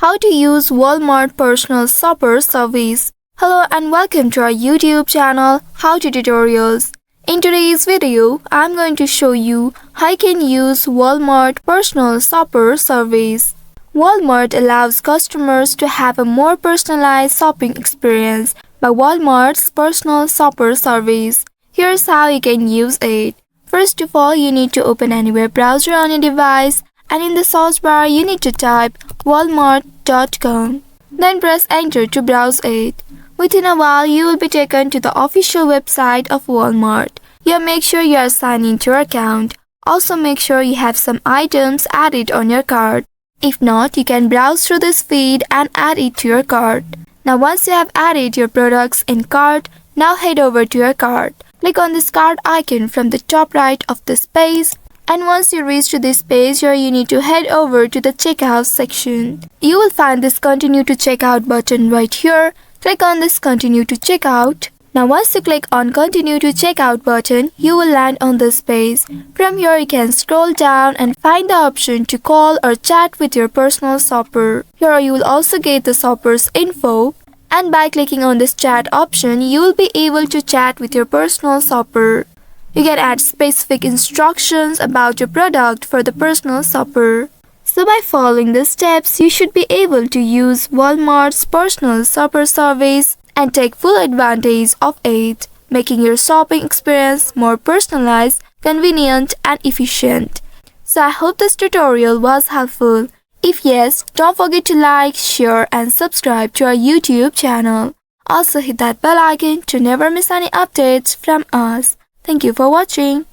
How to use Walmart personal shopper service. Hello and welcome to our YouTube channel How to Tutorials. In today's video, I'm going to show you how you can use Walmart personal shopper service. Walmart allows customers to have a more personalized shopping experience by Walmart's personal shopper service. Here's how you can use it. First of all, you need to open any web browser on your device, and in the search bar you need to type walmart.com. Then press enter to browse it. Within a while you will be taken to the official website of Walmart. Here make sure you are signed into your account. Also make sure you have some items added on your cart. If not, you can browse through this feed and add it to your cart. Now once you have added your products in cart, now head over to your cart. Click on this cart icon from the top right of this page, and once you reach to this page, here you need to head over to the checkout section. You will find this continue to checkout button right here. Click on this continue to checkout. Now once you click on continue to checkout button, you will land on this page. From here you can scroll down and find the option to call or chat with your personal shopper. Here you will also get the shopper's info. And by clicking on this chat option, you will be able to chat with your personal shopper. You can add specific instructions about your product for the personal shopper. So by following the steps, you should be able to use Walmart's personal shopper service and take full advantage of it, making your shopping experience more personalized, convenient, and efficient. So I hope this tutorial was helpful. If yes, don't forget to like, share, and subscribe to our YouTube channel. Also hit that bell icon to never miss any updates from us. Thank you for watching.